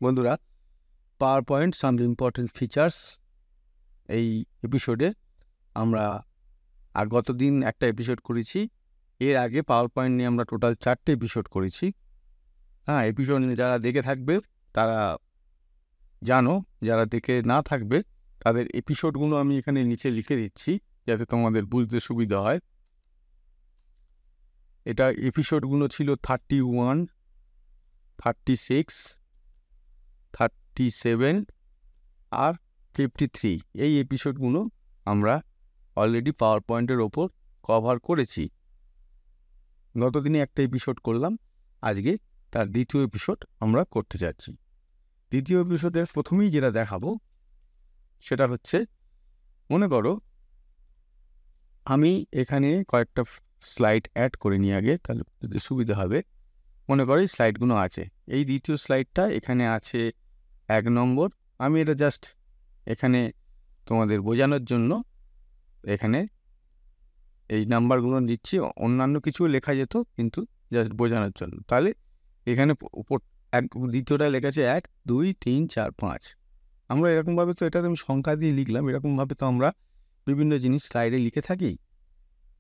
বন্ধুরা, power point some important features এই এপিসোডে আমরা গতদিন একটা এপিসোড করেছি। এর আগে পাওয়ার পয়েন্ট নিয়ে আমরা টোটাল 4টে এপিসোড করেছি। এপিসোড যারা দেখে থাকবে তারা জানো, যারা দেখে না থাকবে তাদের এপিসোডগুলো আমি এখানে নিচে লিখে দিচ্ছি যাতে তোমাদের বুঝতে সুবিধা হয়। এটা এপিসোডগুলো ছিল 31, 36, 37 আর 53। এই এপিসোডগুলো আমরা অলরেডি পাওয়ার পয়েন্টের ওপর কভার করেছি। গতদিনে একটা এপিসোড করলাম, আজকে তার দ্বিতীয় এপিসোড আমরা করতে যাচ্ছি। দ্বিতীয় এপিসোডের প্রথমেই যেটা দেখাবো সেটা হচ্ছে, মনে করো আমি এখানে কয়েকটা স্লাইড অ্যাড করে নিই আগে, তাহলে যদি সুবিধা হবে। মনে করো এই স্লাইডগুলো আছে, এই দ্বিতীয় স্লাইডটা এখানে আছে 1 নম্বর। আমি এটা জাস্ট এখানে তোমাদের বোঝানোর জন্য এখানে এই নাম্বারগুলো দিচ্ছি, অন্যান্য কিছু লেখা যেত কিন্তু জাস্ট বোঝানোর জন্য। তাহলে এখানে উপর দ্বিতীয়টা লেখা আছে 1, 2, 3, 4, 5। আমরা এরকমভাবে তো এটা আমি সংখ্যা দিয়ে লিখলাম, এরকমভাবে তো আমরা বিভিন্ন জিনিস স্লাইডে লিখে থাকি।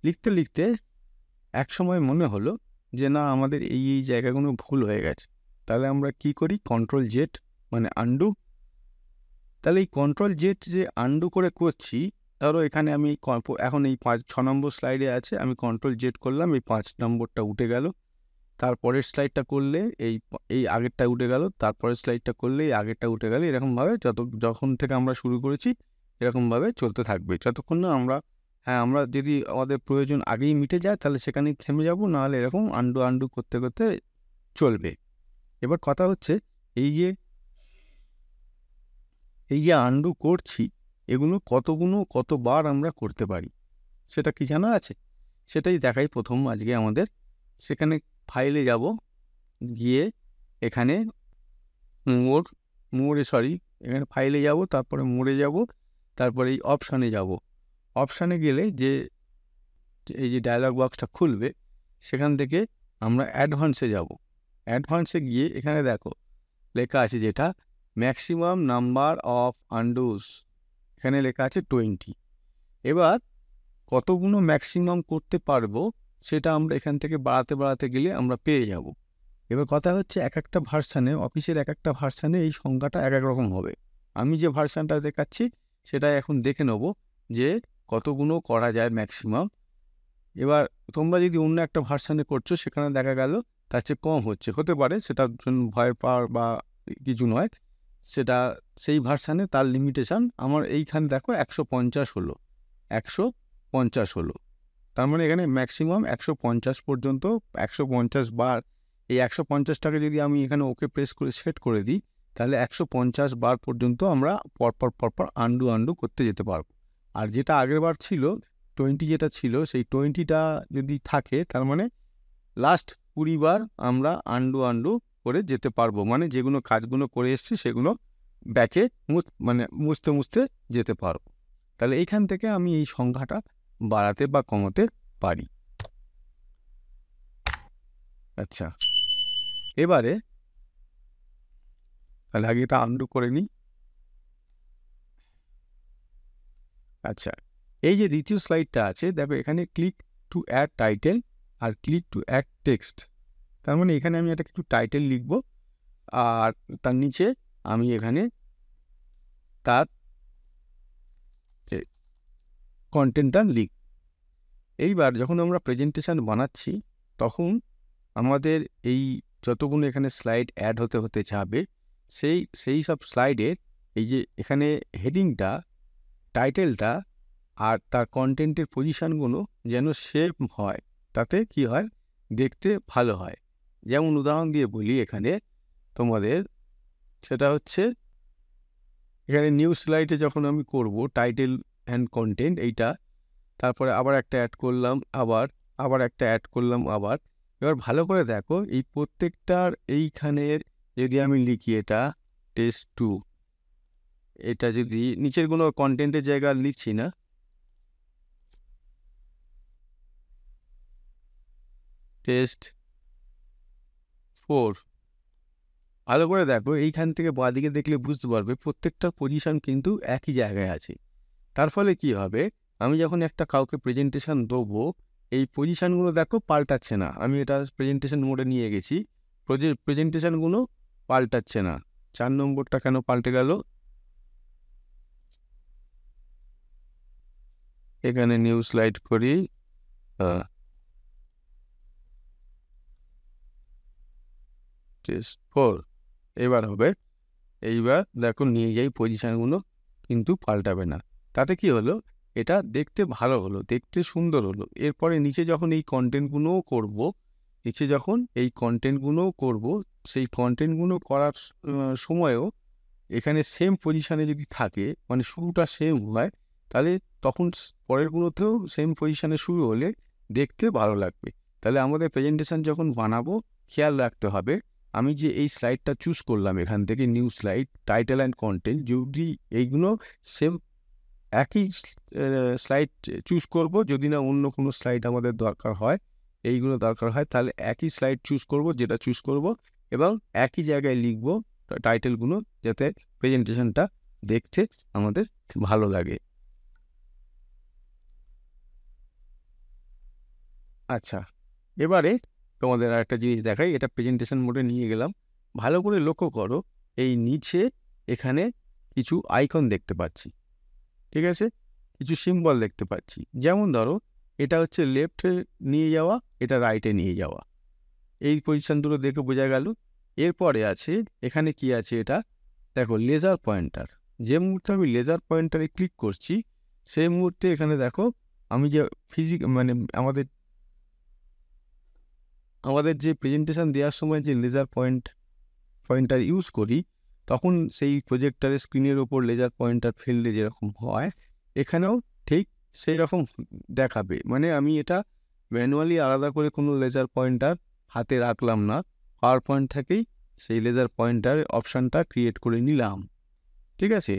লিখতে লিখতে এক সময় মনে হলো যে না, আমাদের এই এই জায়গাগুলো ভুল হয়ে গেছে। তাহলে আমরা কি করি, কন্ট্রোল জেড মানে আন্ডু। তাহলে এই কন্ট্রোল জেড যে আন্ডু করে করছি, ধরো এখানে আমি এখন এই 6 নম্বর স্লাইডে আছে, আমি কন্ট্রোল জেড করলাম, এই 5 নম্বরটা উঠে গেল। তারপরের স্লাইডটা করলে এই আগেরটা উঠে গেল, তারপরের স্লাইডটা করলে এই আগেরটা উঠে গেল। এরকমভাবে যখন থেকে আমরা শুরু করেছি এরকমভাবে চলতে থাকবে যতক্ষণ না আমরা যদি আমাদের প্রয়োজন আগেই মিটে যায় তাহলে সেখানেই থেমে যাব, নাহলে এরকম আন্ডু করতে করতে চলবে। এবার কথা হচ্ছে, এই যে আন্ডু করছি, এগুলো কতবার আমরা করতে পারি সেটা কি জানা আছে? সেটাই দেখাই প্রথম আজকে আমাদের। সেখানে ফাইলে যাব, গিয়ে এখানে এখানে ফাইলে যাব, তারপরে মোড়ে যাব, তারপরে এই অপশানে যাব। অপশানে গেলে এই যে ডায়লগ বক্সটা খুলবে, সেখান থেকে আমরা অ্যাডভান্সে যাব। অ্যাডভান্সে গিয়ে এখানে দেখো লেখা আছে যেটা ম্যাক্সিমাম নাম্বার অফ আন্ডুস, এখানে লেখা আছে 20। এবার কতগুলো ম্যাক্সিমাম করতে পারবো সেটা আমরা এখান থেকে বাড়াতে গেলে আমরা পেয়ে যাব। এবার কথা হচ্ছে, এক একটা ভার্সানে, অফিসের এক একটা ভার্সানে এই সংখ্যাটা এক এক রকম হবে। আমি যে ভার্সানটা দেখাচ্ছি সেটা এখন দেখে নেব যে কতগুলো করা যায় ম্যাক্সিমাম। এবার তোমরা যদি অন্য একটা ভার্সানে করছো, সেখানে দেখা গেল তার চেয়ে কম হতে পারে, সেটার জন্য ভয় পাওয়ার বা কিছু নয়। সেটা সেই ভার্সানে তার লিমিটেশান। আমার এইখানে দেখো 150 হলো, 150 হলো। তার মানে এখানে ম্যাক্সিমাম 150 পর্যন্ত, 150 বার। এই 150টাকে যদি আমি এখানে ওকে প্রেস করে সেট করে দিই, তাহলে 150 বার পর্যন্ত আমরা পরপর আন্ডু করতে যেতে পারবো। আর যেটা আগের বার ছিল 20, যেটা ছিল সেই 20টা যদি থাকে, তার মানে লাস্ট 20 বার আমরা আন্ডু করে যেতে পারবো। মানে যেগুলো কাজগুলো করে এসছি সেগুলো ব্যাকে মুছতে যেতে পারবো। তাহলে এইখান থেকে আমি এই সংখ্যাটা বাড়াতে বা কমাতে পারি। আচ্ছা, এবারে তাহলে আগে এটা আন্ডু করে নিই। আচ্ছা, এই যে দ্বিতীয় স্লাইডটা আছে দেখো, এখানে ক্লিক টু অ্যাড টাইটেল আর ক্লিক টু অ্যাড টেক্সট। তার মানে এখানে আমি একটা কিছু টাইটেল লিখব, আর তার নিচে আমি এখানে তার কন্টেন্টটা লিখ। এইবার যখন আমরা প্রেজেন্টেশন বানাচ্ছি, তখন আমাদের এই যতগুলো এখানে স্লাইড অ্যাড হতে যাবে, সেই সব স্লাইডের এই যে এখানে হেডিংটা, টাইটেলটা আর তার কন্টেন্টের পজিশানগুলো যেন সেভ হয়, তাতে কি হয়, দেখতে ভালো হয়। যেমন উদাহরণ দিয়ে বলি এখানে তোমাদের, সেটা হচ্ছে এখানে নিউ স্লাইডে যখন আমি করব টাইটেল অ্যান্ড কন্টেন্ট এইটা, তারপরে আবার একটা অ্যাড করলাম, আবার একটা অ্যাড করলাম আবার। এবার ভালো করে দেখো, এই প্রত্যেকটার এইখানের যদি আমি লিখি এটা টেস্ট 2, এটা যদি নিচের কোনো কন্টেন্টের জায়গা লিখছি না, টেস্ট 4, ভালো করে দেখো, এইখান থেকে বাঁদিকে দেখলে বুঝতে পারবে প্রত্যেকটা পজিশন কিন্তু একই জায়গায় আছে। তার ফলে কি হবে, আমি যখন একটা কাউকে প্রেজেন্টেশন দেবো, এই পজিশনগুলো দেখো পাল্টাচ্ছে না। আমি এটা প্রেজেন্টেশন মোডে নিয়ে গেছি, প্রেজেন্টেশনগুলো পাল্টাচ্ছে না। 4 নম্বরটা কেন পাল্টে গেল? এখানে নিউ স্লাইড করি। টেস্ট 4 এবার হবে। এইবার দেখো নিয়ে যাই পজিশনগুলো, কিন্তু পাল্টাবে না। তাতে কি হলো, এটা দেখতে ভালো হলো, দেখতে সুন্দর হলো। এরপরে নিচে যখন এই কন্টেন্টগুলোও করব, সেই কন্টেন্টগুলো করার সময়ও এখানে সেম পজিশানে যদি থাকে, মানে শুরুটা সেম হয়, তাহলে তখন পরেরগুলোতেও সেম পজিশানে শুরু হলে দেখতে ভালো লাগবে। তাহলে আমাদের প্রেজেন্টেশন যখন বানাবো খেয়াল রাখতে হবে, আমি যে এই স্লাইডটা চুজ করলাম এখান থেকে, new slide, title and content, যদি এইগুলো সেম একই স্লাইড চুজ করব, যদি না অন্য কোনো স্লাইড আমাদের দরকার হয়, এইগুলো দরকার হয়, তাহলে একই স্লাইড চুজ করব, যেটা চুজ করব, এবং একই জায়গায় লিখব টাইটেলগুলো, যাতে প্রেজেন্টেশনটা দেখতে আমাদের ভালো লাগে। আচ্ছা, এবারে তোমাদের আরেকটা জিনিস দেখাই। এটা প্রেজেন্টেশন মোডে নিয়ে গেলাম। ভালো করে লক্ষ্য করো, এই নিচে এখানে কিছু আইকন দেখতে পাচ্ছি, ঠিক আছে? কিছু সিম্বল দেখতে পাচ্ছি। যেমন ধরো, এটা হচ্ছে লেফটে নিয়ে যাওয়া, এটা রাইটে নিয়ে যাওয়া। এই পজিশন দুটো দেখে বোঝা গেল। এরপরে আছে, এখানে কি আছে, এটা দেখো লেজার পয়েন্টার। যে মুহূর্তে আমি লেজার পয়েন্টারে ক্লিক করছি, সেই মুহূর্তে এখানে দেখো আমি যে মানে আমাদের যে প্রেজেন্টেশন দেওয়ার সময় যে লেজার পয়েন্টার ইউজ করি, তখন সেই প্রজেক্টারের স্ক্রিনের ওপর লেজার পয়েন্টার ফেললে যেরকম হয়, এখানেও ঠিক সেই রকম দেখাবে। মানে আমি এটা ম্যানুয়ালি আলাদা করে কোনো লেজার পয়েন্টার হাতে রাখলাম না, পাওয়ার পয়েন্ট থেকেই সেই লেজার পয়েন্টার অপশানটা ক্রিয়েট করে নিলাম, ঠিক আছে?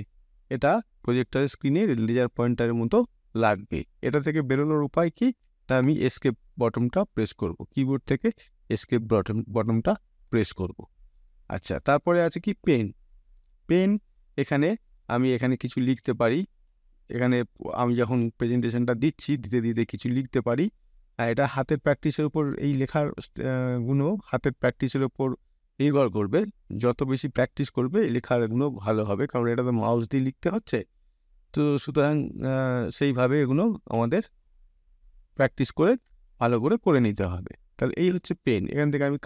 এটা প্রজেক্টারের স্ক্রিনে লেজার পয়েন্টারের মতো লাগবে। এটা থেকে বেরোনোর উপায় কি, তা আমি এসকেপ বটনটা প্রেস করব, কিবোর্ড থেকে এসকেপ বটনটা প্রেস করব। আচ্ছা, তারপরে আছে কি পেন। আমি এখানে কিছু লিখতে পারি। এখানে আমি যখন প্রেজেন্টেশনটা দিতে দিতে কিছু লিখতে পারি। এটা হাতের প্র্যাকটিসের উপর, এই লেখার গুলো হাতের প্র্যাকটিসের উপর নির্ভর করবে। যত বেশি প্র্যাকটিস করবে এই লেখার গুলো ভালো হবে, কারণ এটা তো মাউস দিয়ে লিখতে হচ্ছে। তো সুতরাং সেইভাবে এগুলো আমাদের প্র্যাকটিস করে ভালো করে নিতে হবে। তাহলে এই হচ্ছে পেন। এখান থেকে আমি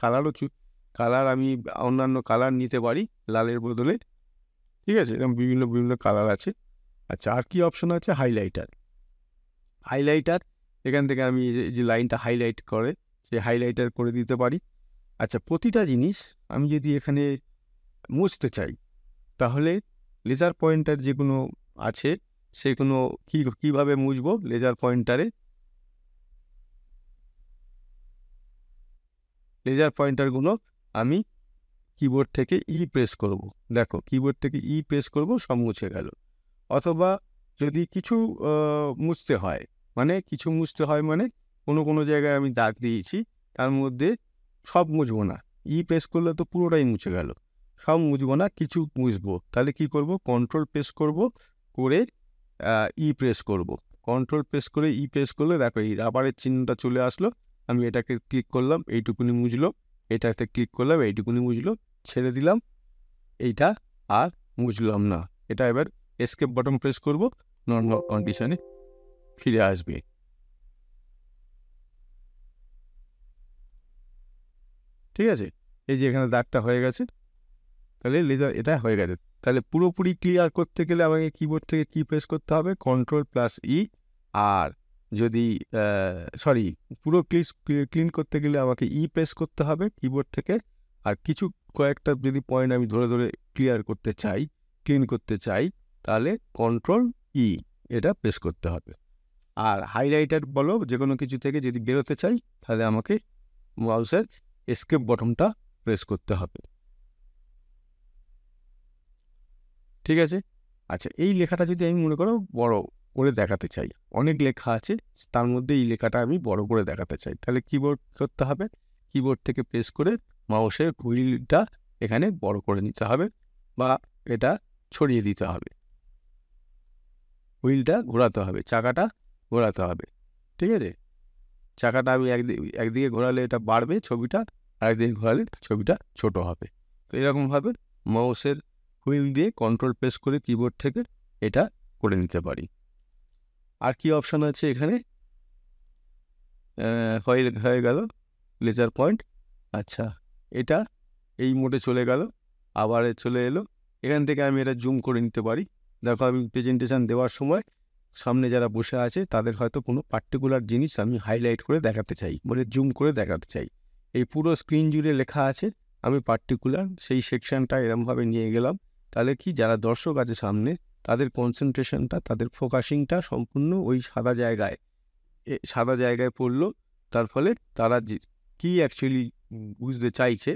কালার আমি অন্যান্য কালার নিতে পারি লালের বদলে, ঠিক আছে? এরকম বিভিন্ন কালার আছে। আচ্ছা, আর কি অপশন আছে? হাইলাইটার। এখান থেকে আমি যে লাইনটা হাইলাইট করে, সেই হাইলাইটার করে দিতে পারি। আচ্ছা, প্রতিটা জিনিস আমি যদি এখানে মুছতে চাই, তাহলে লেজার পয়েন্টার যেগুলো আছে সেগুলো কীভাবে মুছবো? লেজার পয়েন্টারগুলো আমি কিবোর্ড থেকে প্রেস করব। দেখো, কিবোর্ড থেকে প্রেস করব, সব মুছে গেল। অথবা যদি কিছু মুছতে হয়, মানে কোনো জায়গায় আমি দাগ দিয়েছি, তার মধ্যে সব মুছবো না, প্রেস করলে তো পুরোটাই মুছে গেল। সব মুছবো না, কিছু মুছবো। তাহলে কি করব? কন্ট্রোল প্রেস করব, করে প্রেস করব। কন্ট্রোল প্রেস করে প্রেস করলে দেখো এই রাবারের চিহ্নটা চলে আসলো। আমি এটাকে ক্লিক করলাম, এইটুকুনি মুছলো। এটাতে ক্লিক করলাম, এইটুকুনি মুছলো। ছেড়ে দিলাম, এইটা আর মুছলাম না। এটা এবার এসকেপ বাটন প্রেস করব, নর্মাল কন্ডিশনে ফিরে আসবে। ঠিক আছে? এই যে এখানে দাগটা হয়ে গেছে, তাহলে লেজার এটা হয়ে গেছে। তাহলে পুরোপুরি ক্লিয়ার করতে গেলে আমাকে কিবোর্ড থেকে কি প্রেস করতে হবে? কন্ট্রোল প্লাস আর যদি পুরো ক্লিন করতে গেলে আমাকে প্রেস করতে হবে কিবোর্ড থেকে। আর কয়েকটা যদি পয়েন্ট আমি ধরে ক্লিন করতে চাই, তাহলে কন্ট্রোল এটা প্রেস করতে হবে। আর হাইলাইটার বলো, যে কোনো কিছু থেকে যদি বেরোতে চাই, তাহলে আমাকে মাউসের এসকেপ বটনটা প্রেস করতে হবে। ঠিক আছে? আচ্ছা, এই লেখাটা যদি আমি মনে করো বড় করে দেখাতে চাই, অনেক লেখা আছে, তার মধ্যে এই লেখাটা আমি বড় করে দেখাতে চাই, তাহলে কিবোর্ড করতে হবে। কিবোর্ড থেকে প্রেস করে মাউসের হুইলটা এখানে বড় করে নিতে হবে বা এটা ছড়িয়ে দিতে হবে। হুইলটা ঘোরাতে হবে, চাকাটা ঘোরাতে হবে, ঠিক আছে? চাকাটা আমি একদিকে ঘোরালে এটা বাড়বে ছবিটা, আরেকদিকে ঘোরালে ছবিটা ছোট হবে। তো এরকমভাবে মাউসের হুইল দিয়ে কন্ট্রোল প্রেস করে কিবোর্ড থেকে এটা করে নিতে পারি। আর কি অপশান আছে এখানে? হয়ে গেল লেজার পয়েন্ট। আচ্ছা, এটা এই মোডে চলে গেল, আবার চলে এলো। এখান থেকে আমি এটা জুম করে নিতে পারি। দেখো, আমি প্রেজেন্টেশন দেওয়ার সময় সামনে যারা বসে আছে তাদের হয়তো কোনো পার্টিকুলার জিনিস আমি হাইলাইট করে দেখাতে চাই, মানে জুম করে দেখাতে চাই। এই পুরো স্ক্রিন জুড়ে লেখা আছে, আমি পার্টিকুলার সেই সেকশনটা এরমভাবে নিয়ে গেলাম। তাহলে কি, যারা দর্শক আছে সামনে, তাদের কনসেন্ট্রেশনটা, তাদের ফোকাসিংটা সম্পূর্ণ ওই সাদা জায়গায় পড়লো। তার ফলে তারা কি অ্যাকচুয়ালি বুঝতে চাইছে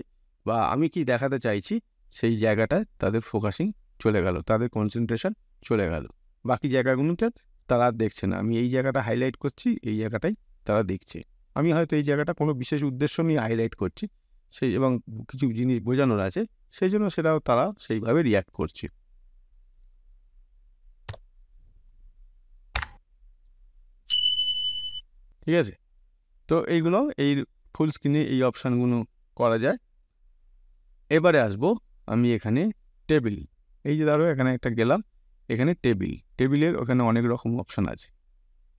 বা আমি কি দেখাতে চাইছি, সেই জায়গাটায় তাদের ফোকাসিং চলে গেল, তাদের কনসেন্ট্রেশন চলে গেল। বাকি জায়গাগুলোতে তারা দেখছে না। আমি এই জায়গাটা হাইলাইট করছি, এই জায়গাটাই তারা দেখছে। আমি হয়তো এই জায়গাটা কোনো বিশেষ উদ্দেশ্য নিয়ে হাইলাইট করছি, সেই এবং কিছু জিনিস বোঝানোর আছে, সেই জন্য সেটাও তারা সেইভাবে রিয়্যাক্ট করছে। ঠিক আছে? তো এইগুলো এই ফুল স্ক্রিনে এই অপশানগুলো করা যায়। এবারে আসবো আমি এখানে টেবিল। এই যে ধরো এখানে একটা গেলাম, এখানে টেবিলের ওখানে অনেক রকম অপশান আছে।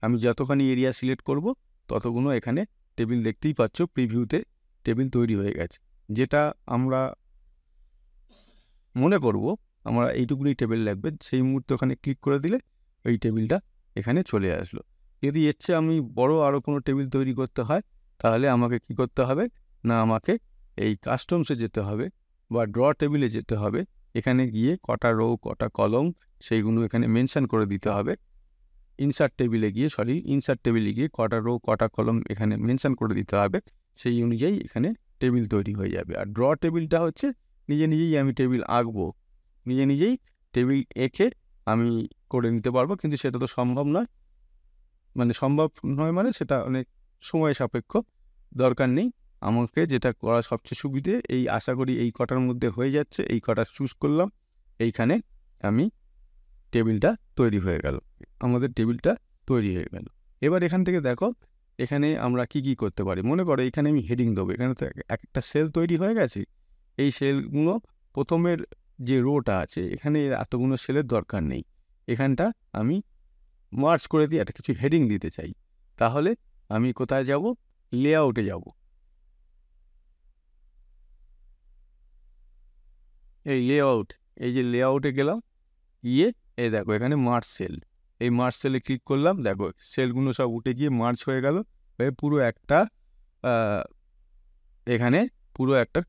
আমি যতখানি এরিয়া সিলেক্ট করব ততগুলো এখানে টেবিল দেখতেই পাচ্ছ, প্রিভিউতে টেবিল তৈরি হয়ে গেছে। যেটা আমরা মনে করব আমরা এইটুকুনি টেবিল লাগবে, সেই মুহূর্তে ওখানে ক্লিক করে দিলে এই টেবিলটা এখানে চলে আসলো। যদি এর চেয়ে আমি বড় আরও কোনো টেবিল তৈরি করতে হয়, তাহলে আমাকে কি করতে হবে না, আমাকে এই কাস্টমসে যেতে হবে বা ড্র টেবিলে যেতে হবে। এখানে গিয়ে কটা রো কটা কলম সেইগুলো এখানে মেনশন করে দিতে হবে। ইনসার্ট টেবিলে গিয়ে কটা রো কটা কলম এখানে মেনশন করে দিতে হবে। সেই অনুযায়ী এখানে টেবিল তৈরি হয়ে যাবে। আর ড্র টেবিলটা হচ্ছে নিজেই আমি টেবিল আঁকবো, নিজেই টেবিল এঁকে আমি করে নিতে পারবো, কিন্তু সেটা তো সম্ভব নয়। মানে সেটা অনেক সময় সাপেক্ষ, দরকার নেই। আমাকে যেটা করা সবচেয়ে সুবিধে, এই আশা করি এই কটার মধ্যে হয়ে যাচ্ছে, এই কটা চুজ করলাম, এইখানে আমি টেবিলটা তৈরি হয়ে গেল, আমাদের টেবিলটা তৈরি হয়ে গেল। এবার এখান থেকে দেখো, এখানে আমরা কি করতে পারি। মনে করো এখানে আমি হেডিং দেবো, এখানে তো একটা সেল তৈরি হয়ে গেছে। এই সেলগুলো প্রথমের যে রোটা আছে, এখানে এতগুলো সেলের দরকার নেই। এখানটা আমি মার্জ করে দিয়ে একটা কিছু হেডিং দিতে চাই, তাহলে আমি কোথায় যাব? লেআউটে যাব। এই যে লেআউটে গেলাম, গিয়ে এই দেখো এখানে মার্জ সেল, এই মার্জ সেলে ক্লিক করলাম। দেখো সেলগুলো সব উঠে গিয়ে মার্জ হয়ে গেল, পুরো একটা এখানে পুরো একটা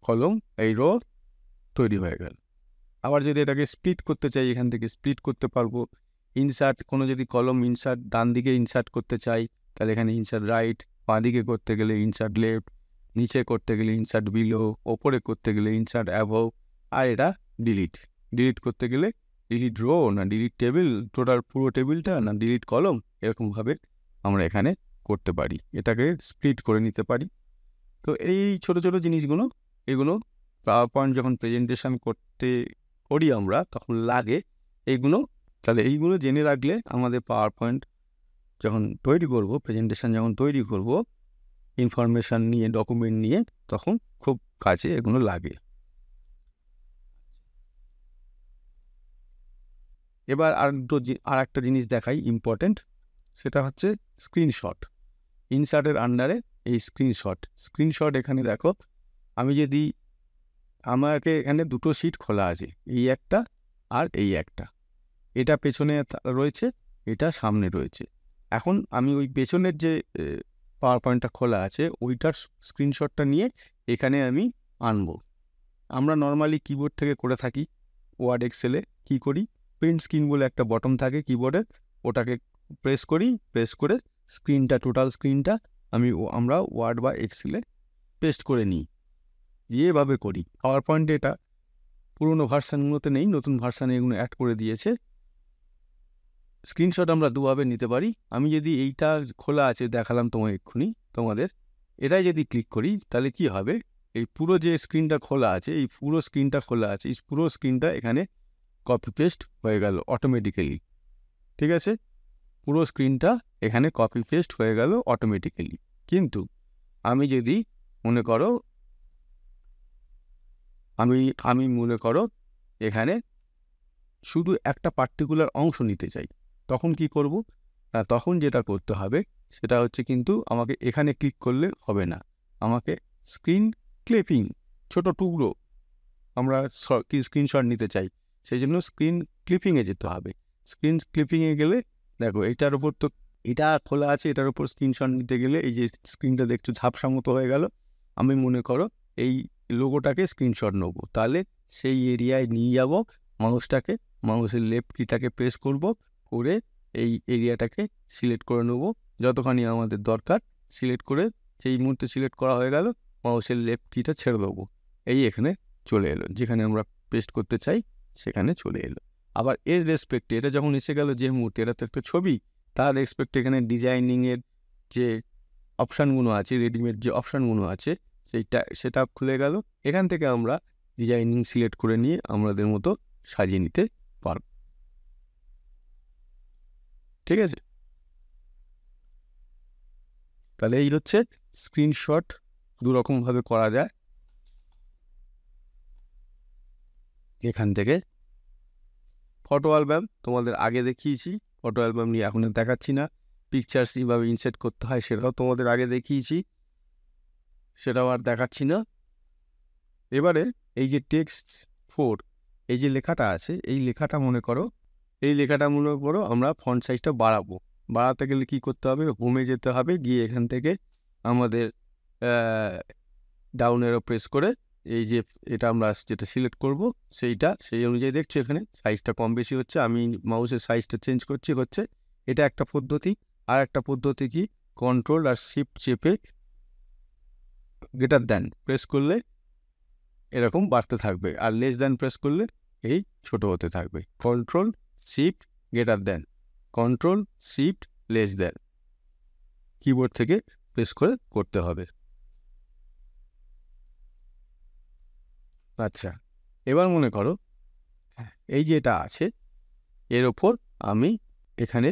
কলম, এই রো তৈরি হয়ে গেল। আবার যদি এটাকে স্প্লিট করতে চাই, এখান থেকে স্প্লিট করতে পারবো। ইনসার্ট, কোনো যদি কলম ইনসার্ট ডান দিকে ইনসার্ট করতে চাই, তাহলে এখানে ইনসার্ট রাইট, বাঁ দিকে করতে গেলে ইনসার্ট লেফট, নিচে করতে গেলে ইনসার্ট বিলো, ওপরে করতে গেলে ইনসার্ট অ্যাভভ। আর এটা ডিলিট করতে গেলে ডিলিট রো না ডিলিট টেবিল, টোটাল পুরো টেবিলটা না ডিলিট কলম, এরকমভাবে আমরা এখানে করতে পারি, এটাকে স্প্লিট করে নিতে পারি। তো এই ছোট ছোট জিনিসগুলো, এগুলো পাওয়ার পয়েন্ট যখন প্রেজেন্টেশন করি আমরা, তখন লাগে এইগুলো। তাহলে এইগুলো জেনে রাখলে আমাদের পাওয়ার পয়েন্ট যখন তৈরি করব, প্রেজেন্টেশন যখন তৈরি করব, ইনফরমেশান নিয়ে, ডকুমেন্ট নিয়ে, তখন খুব কাজে এগুলো লাগে। এবার আর একটা জিনিস দেখাই ইম্পর্টেন্ট, সেটা হচ্ছে স্ক্রিনশট। ইনসার্টের আন্ডারে এই স্ক্রিনশট এখানে দেখো, আমি যদি আমাকে এখানে দুটো শিট খোলা আছে, এই একটা আর এই একটা, এটা পেছনে রয়েছে, এটা সামনে রয়েছে। এখন আমি ওই পেছনের যে পাওয়ার পয়েন্টটা খোলা আছে, ওইটার স্ক্রিনশটটা নিয়ে এখানে আমি আনবো। আমরা নর্মালি কিবোর্ড থেকে করে থাকি, ওয়ার্ড এক্সেলে কী করি, প্রিন্ট স্ক্রিন বলে একটা বটন থাকে কিবোর্ডে, ওটাকে প্রেস করে টোটাল স্ক্রিনটা আমরা ওয়ার্ড বা এক্সেলে পেস্ট করে নিই। এভাবে করি। পাওয়ার পয়েন্টে এটা পুরোনো ভার্সানগুলোতে নেই, নতুন ভার্সানে এগুলো অ্যাড করে দিয়েছে। স্ক্রিনশট আমরা দুভাবে নিতে পারি। আমি যদি এইটা খোলা আছে দেখালাম তোমাদের, এটাই যদি ক্লিক করি, তাহলে কি হবে, এই পুরো যে স্ক্রিনটা খোলা আছে, এই পুরো স্ক্রিনটা খোলা আছে, এই পুরো স্ক্রিনটা এখানে কপি পেস্ট হয়ে গেল অটোমেটিক্যালি। ঠিক আছে, পুরো স্ক্রিনটা এখানে কপি পেস্ট হয়ে গেল অটোমেটিক্যালি। কিন্তু আমি যদি মনে করো আমি মনে করো এখানে শুধু একটা পার্টিকুলার অংশ নিতে চাই, তখন কি করব না, তখন যেটা করতে হবে সেটা হচ্ছে কিন্তু আমাকে এখানে ক্লিক করলে হবে না, আমাকে স্ক্রিন ক্লিপিং ছোট টুকরো আমরা স্ক্রিনশট নিতে চাই, সেই জন্য স্ক্রিন ক্লিপিংয়ে যেতে হবে। স্ক্রিন ক্লিপিংয়ে গেলে দেখো এটার উপর তো এটা খোলা আছে, এটার উপর স্ক্রিনশট নিতে গেলে এই যে স্ক্রিনটা দেখছো ঝাপসা মতো হয়ে গেল, আমি মনে করো এই লোগোটাকে স্ক্রিনশট নেবো, তাহলে সেই এরিয়ায় নিয়ে যাব মাউসটাকে, মাউসের লেফট কিটাকে প্রেস করব, করে এই এরিয়াটাকে সিলেক্ট করে নেবো যতখানি আমাদের দরকার, সিলেক্ট করে সেই মুহূর্তে সিলেক্ট করা হয়ে গেল, মাউসের লেফট কিটা ছেড়ে দেবো, এই এখানে চলে এলো, যেখানে আমরা পেস্ট করতে চাই সেখানে চলে এলো। আবার এর রেসপেক্টে এটা যখন এসে গেল যে মুহূর্তে, এটা তো একটা ছবি, তার রেসপেক্টে এখানে ডিজাইনিংয়ের যে অপশানগুলো আছে, রেডিমেড যে অপশানগুলো আছে সেটা খুলে গেল, এখান থেকে আমরা ডিজাইনিং সিলেক্ট করে নিয়ে আমাদের মতো সাজিয়ে নিতে পারব। ঠিক আছে, তাহলে এই হচ্ছে স্ক্রিনশট দুরকমভাবে করা যায়। এখান থেকে ফটো অ্যালবাম তোমাদের আগে দেখিয়েছি, ফটো অ্যালবাম নিয়ে এখন দেখাচ্ছি না, পিকচার্স কীভাবে ইনসার্ট করতে হয় সেটাও তোমাদের আগে দেখিয়েছি, সেটাও আর দেখাচ্ছি না। এবারে এই যে টেক্সট 4 এই যে লেখাটা আছে, এই লেখাটা মনে করো আমরা ফন্ট সাইজটা বাড়াতে গেলে কি করতে হবে, হোমে যেতে হবে, গিয়ে এখান থেকে আমাদের ডাউন অ্যারো প্রেস করে এই যে এটা আমরা যেটা সিলেক্ট করব সেই অনুযায়ী দেখছো এখানে সাইজটা কম বেশি হচ্ছে, আমি মাউসের সাইজটা চেঞ্জ করছি, হচ্ছে এটা একটা পদ্ধতি। আর একটা পদ্ধতি কি, কন্ট্রোল আর শিফট চেপে গ্রেটার দ্যান প্রেস করলে এরকম বাড়তে থাকবে, আর লেস দ্যান প্রেস করলে এই ছোট হতে থাকবে। Control shift greater than, control shift less than, keyboard থেকে প্রেস করে করতে হবে। আচ্ছা, এবার মনে করো এই যে এটা আছে এর ওপর আমি এখানে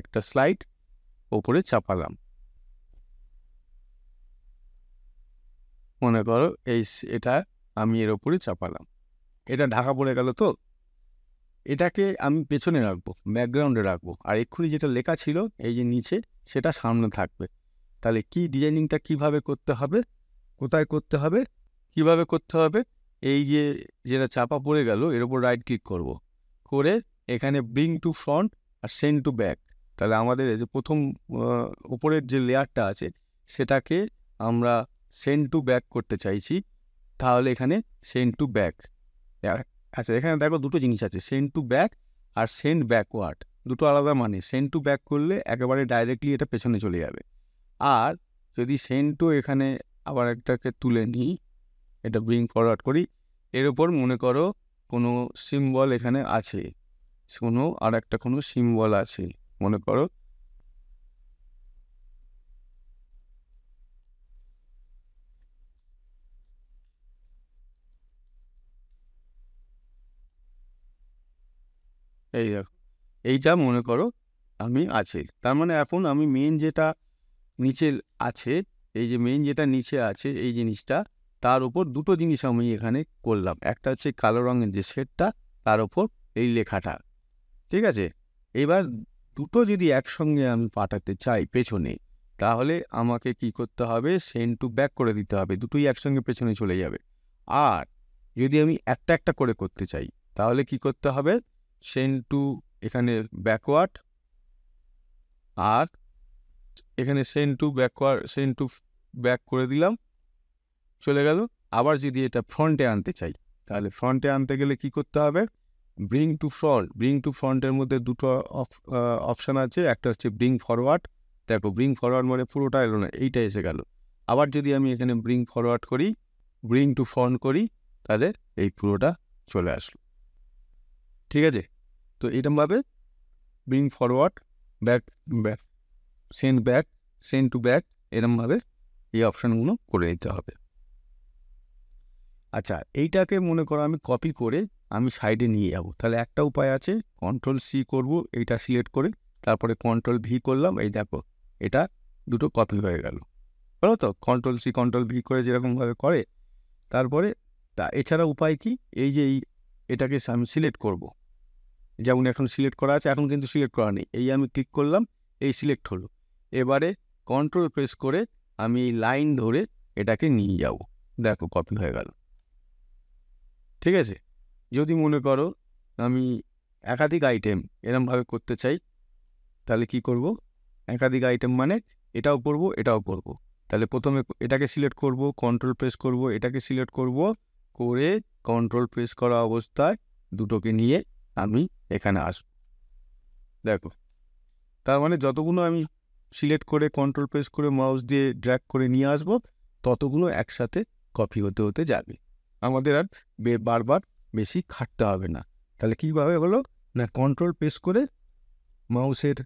একটা স্লাইড ওপরে চাপালাম, মনে করো এটা আমি এর ওপরে চাপালাম, এটা ঢাকা পড়ে গেল, তো এটাকে আমি পেছনে রাখবো, ব্যাকগ্রাউন্ডে রাখবো, আর এক্ষুনি যেটা লেখা ছিল এই যে নিচে সেটা সামনে থাকবে। তাহলে কি ডিজাইনিংটা কিভাবে করতে হবে, কোথায় করতে হবে, কিভাবে করতে হবে, এই যে যেটা চাপা পড়ে গেল এর ওপর রাইট ক্লিক করব, করে এখানে ব্রিং টু ফ্রন্ট আর সেন্ড টু ব্যাক, তাহলে আমাদের এই যে প্রথম উপরের যে লেয়ারটা আছে সেটাকে আমরা সেন্ড টু ব্যাক করতে চাইছি, তাহলে এখানে সেন্ড টু ব্যাক। আচ্ছা, এখানে দেখো দুটো জিনিস আছে, সেন্ড টু ব্যাক আর সেন্ড ব্যাকওয়ার্ড, দুটো আলাদা মানে। সেন্ড টু ব্যাক করলে একেবারে ডাইরেক্টলি এটা পেছনে চলে যাবে, আর যদি সেন্ড টু এখানে আবার একটাকে তুলে নিই, এটা ব্রিং ফরওয়ার্ড করি, এর ওপর মনে করো কোনো সিম্বল এখানে আছে, কোনো সিম্বল আছে, মনে করো এই দেখো, এইটা মনে করো আমি আছে, তার মানে এখন আমি মেন যেটা নিচে আছে, এই যে মেন যেটা নিচে আছে এই জিনিসটা, তার উপর দুটো জিনিস আমি এখানে করলাম, একটা হচ্ছে কালো রঙের যে শেডটা, তার উপর এই লেখাটা। ঠিক আছে, এবার দুটো যদি একসঙ্গে আমি পাঠাতে চাই পেছনে, তাহলে আমাকে কি করতে হবে, সেন্ড টু ব্যাক করে দিতে হবে, দুটোই একসঙ্গে পেছনে চলে যাবে। আর যদি আমি একটা একটা করে করতে চাই তাহলে কি করতে হবে, সেন্ড টু এখানে ব্যাকওয়ার্ড, আর এখানে সেন্ড টু ব্যাক করে দিলাম, চলে গেল। আবার যদি এটা ফ্রন্টে আনতে চাই, তাহলে ফ্রন্টে আনতে গেলে কি করতে হবে, ব্রিং টু ফ্রন্টের মধ্যে দুটো অপশান আছে, একটা হচ্ছে ব্রিং ফরওয়ার্ড, দেখো ব্রিং ফরওয়ার্ড মানে পুরোটা এলো না, এইটা এসে গেল। আবার যদি আমি এখানে ব্রিং ফরওয়ার্ড করি, ব্রিং টু ফ্রন্ট করি, তাহলে এই পুরোটা চলে আসলো। ঠিক আছে, তো এরকমভাবে bring forward, back send to back, এরকমভাবে এই অপশানগুলো করে নিতে হবে। আচ্ছা, এইটাকে মনে করো আমি কপি করে আমি সাইডে নিয়ে যাব। তাহলে একটা উপায় আছে, Ctrl+C করব, এইটা সিলেক্ট করে তারপরে Ctrl+V করলাম, এই দেখো এটা দুটো কপি হয়ে গেল, বলো তো Ctrl+C Ctrl+V করে যেরকমভাবে করে। তারপরে এছাড়া উপায় কি, এই যে এটাকে আমি সিলেক্ট করব, যেমন এখন সিলেক্ট করা আছে, এখন কিন্তু সিলেক্ট করা নেই, এই আমি ক্লিক করলাম, এই সিলেক্ট হলো। এবারে কন্ট্রোল প্রেস করে আমি এই লাইন ধরে এটাকে নিয়ে যাব, দেখো কপি হয়ে গেল। ঠিক আছে, যদি মনে করো আমি একাধিক আইটেম এরমভাবে করতে চাই, তাহলে কি করব, একাধিক আইটেম মানে এটাও করব এটাও করব। তাহলে প্রথমে এটাকে সিলেক্ট করব, কন্ট্রোল প্রেস করব, এটাকে সিলেক্ট করব, করে কন্ট্রোল প্রেস করা অবস্থায় দুটোকে নিয়ে আমি এখানে আসব। দেখো, তার মানে যতগুলো আমি সিলেক্ট করে কন্ট্রোল প্রেস করে মাউস দিয়ে ড্র্যাগ করে নিয়ে আসব, ততগুলো একসাথে কপি হতে হতে যাবে, আমাদের আর বারবার বেশি খাটতে হবে না। তাহলে কীভাবে হলো না, কন্ট্রোল প্রেস করে মাউসের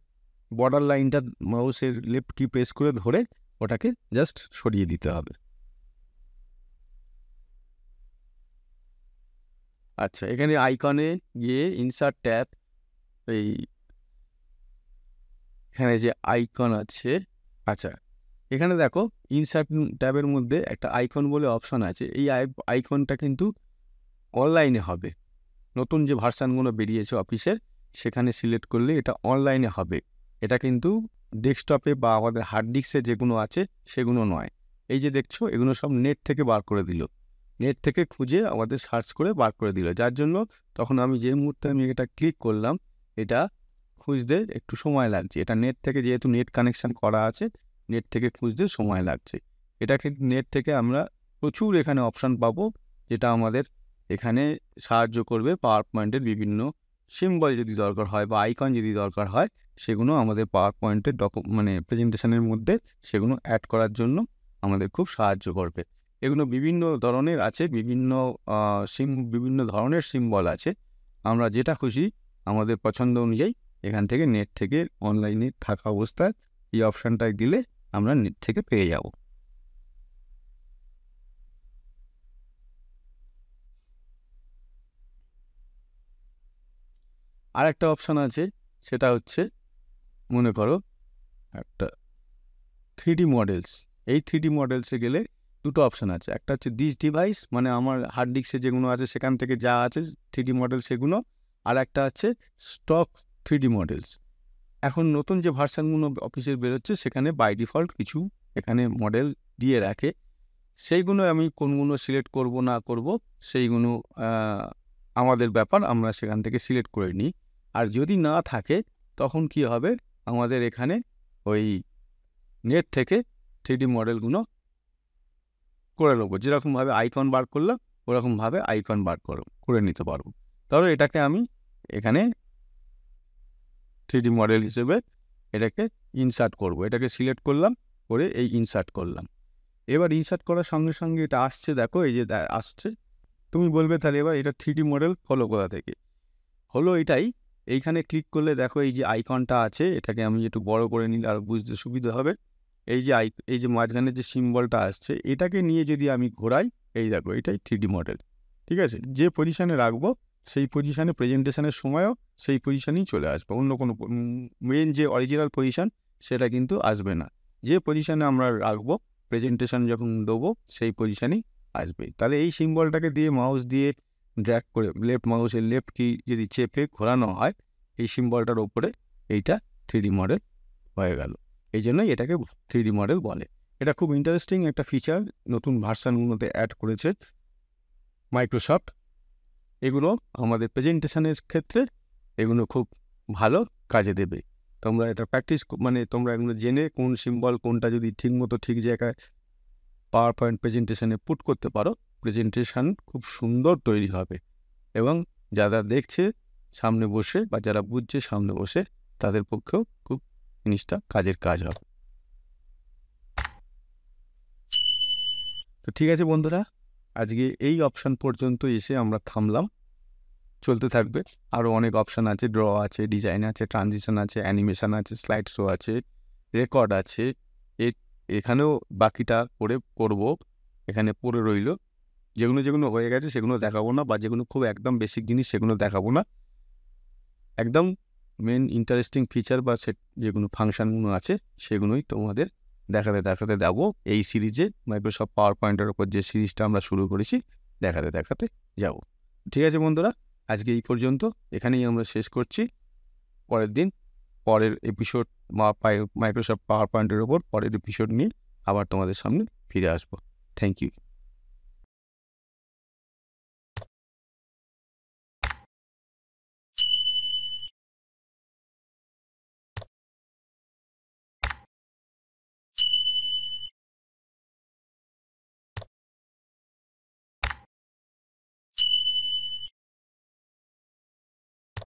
বর্ডার লাইনটা মাউসের লেফট কি প্রেস করে ধরে ওটাকে জাস্ট সরিয়ে দিতে হবে। আচ্ছা, এখানে আইকনে গিয়ে ইনসার্ট ট্যাব, এই এখানে যে আইকন আছে, আচ্ছা এখানে দেখো ইনসার্ট ট্যাবের মধ্যে একটা আইকন বলে অপশন আছে, এই আইকনটা কিন্তু অনলাইনে হবে, নতুন যে ভার্সানগুলো বেরিয়েছে অফিসের সেখানে সিলেক্ট করলে এটা অনলাইনে হবে, এটা কিন্তু ডেস্কটপে বা আমাদের হার্ড ডিস্কে যেগুলো আছে সেগুলো নয়। এই যে দেখছো এগুলো সব নেট থেকে বার করে দিল, নেট থেকে খুঁজে আমাদের সার্চ করে বার করে দিল, যার জন্য তখন আমি যে মুহূর্তে আমি এটা ক্লিক করলাম, এটা খুঁজতে একটু সময় লাগছে, এটা নেট থেকে যেহেতু নেট কানেকশান করা আছে, নেট থেকে খুঁজতে সময় লাগছে। এটা কিন্তু নেট থেকে আমরা প্রচুর এখানে অপশান পাবো, যেটা আমাদের এখানে সাহায্য করবে পাওয়ার পয়েন্টের বিভিন্ন সিম্বল যদি দরকার হয় বা আইকন যদি দরকার হয়, সেগুলো আমাদের পাওয়ার পয়েন্টের মানে প্রেজেন্টেশনের মধ্যে সেগুলো অ্যাড করার জন্য আমাদের খুব সাহায্য করবে। এগুলো বিভিন্ন ধরনের আছে, বিভিন্ন ধরনের সিম্বল আছে, আমরা যেটা খুশি আমাদের পছন্দ অনুযায়ী এখান থেকে নেট থেকে অনলাইনে থাকা অবস্থায় এই অপশানটায় দিলে আমরা নেট থেকে পেয়ে যাব। আর একটা অপশান আছে, সেটা হচ্ছে মনে করো একটা 3D মডেলস। এই 3D মডেলসে গেলে দুটো অপশান আছে, একটা হচ্ছে দিস ডিভাইস, মানে আমার হার্ড ডিস্কে যেগুলো আছে সেখান থেকে যা আছে 3D মডেল সেগুলো, আর একটা আছে স্টক 3D মডেলস। এখন নতুন যে ভার্সানগুলো অফিসের বেরোচ্ছে সেখানে বাই ডিফল্ট কিছু এখানে মডেল দিয়ে রাখে, সেইগুলো আমি কোনগুলো সিলেক্ট করব না করব সেইগুলো আমাদের ব্যাপার, আমরা সেখান থেকে সিলেক্ট করে নিই। আর যদি না থাকে তখন কি হবে, আমাদের এখানে ওই নেট থেকে 3D মডেলগুলো করে নেবো, যেরকমভাবে আইকন বার করলাম ওরকমভাবে আইকন বার করে নিতে পারবো। তাহলে এটাকে আমি এখানে 3D মডেল হিসেবে এটাকে ইনসার্ট করব, এটাকে সিলেক্ট করলাম, করে এই ইনসার্ট করলাম। এবার ইনসার্ট করার সঙ্গে সঙ্গে এটা আসছে, দেখো এই যে আসছে, তুমি বলবে তাহলে এবার এটা 3D মডেল হলো কোথা থেকে, হলো এটাই, এইখানে ক্লিক করলে দেখো এই যে আইকনটা আছে, এটাকে আমি একটু বড় করে নিলে আর বুঝতে সুবিধা হবে। এই যে মাঝখানে যে সিম্বলটা আসছে এটাকে নিয়ে যদি আমি ঘোরাই, এই দেখো এটাই 3D মডেল। ঠিক আছে, যে পজিশানে রাখবো সেই পজিশানে প্রেজেন্টেশনের সময়ও সেই পজিশানেই চলে আসবে, অন্য কোনো মেন যে অরিজিনাল পজিশান সেটা কিন্তু আসবে না, যে পজিশানে আমরা রাখবো প্রেজেন্টেশন যখন দেবো সেই পজিশানেই আসবে। তাহলে এই সিম্বলটাকে দিয়ে মাউস দিয়ে ড্র্যাগ করে মাউসের লেফট কি যদি চেপে ঘোরানো হয় এই সিম্বলটার ওপরে, এইটা 3D মডেল হয়ে গেল। এই জন্যই এটাকে 3D মডেল বলে। এটা খুব ইন্টারেস্টিং একটা ফিচার, নতুন ভার্সানগুলোতে অ্যাড করেছে মাইক্রোসফট। এগুলো আমাদের প্রেজেন্টেশনের ক্ষেত্রে এগুলো খুব ভালো কাজে দেবে। তোমরা এটা প্র্যাকটিস মানে তোমরা এগুলো জেনে কোন সিম্বল কোনটা যদি ঠিকমতো ঠিক জায়গায় পাওয়ার পয়েন্ট প্রেজেন্টেশনে পুট করতে পারো, প্রেজেন্টেশন খুব সুন্দর তৈরি হবে এবং যারা দেখছে সামনে বসে বা যারা বুঝছে সামনে বসে তাদের পক্ষেও খুব জিনিসটা কাজের কাজ হবে। তো ঠিক আছে বন্ধুরা, আজকে এই অপশান পর্যন্ত এসে আমরা থামলাম, চলতে থাকবে আরও অনেক অপশান আছে, ড্র আছে, ডিজাইন আছে, ট্রানজিশন আছে, অ্যানিমেশন আছে, স্লাইড শো আছে, রেকর্ড আছে, এখানেও বাকিটা করব, এখানে পড়ে রইল। যেগুলো যেগুলো হয়ে গেছে সেগুলো দেখাবো না, বা যেগুলো খুব একদম বেসিক জিনিস সেগুলো দেখাবো না। একদম মেন ইন্টারেস্টিং ফিচার বা যেগুলো ফাংশানগুলো আছে সেগুলোই তোমাদের দেখাতে দেখাতে যাবো এই সিরিজে। মাইক্রোসফট পাওয়ার পয়েন্টের ওপর যে সিরিজটা আমরা শুরু করেছি দেখাতে দেখাতে যাব। ঠিক আছে বন্ধুরা, আজকে এই পর্যন্ত, এখানেই আমরা শেষ করছি। পরের দিন পরের এপিসোড মাইক্রোসফট পাওয়ার পয়েন্টের ওপর পরের এপিসোড নিয়ে আবার তোমাদের সামনে ফিরে আসবো। Thank you.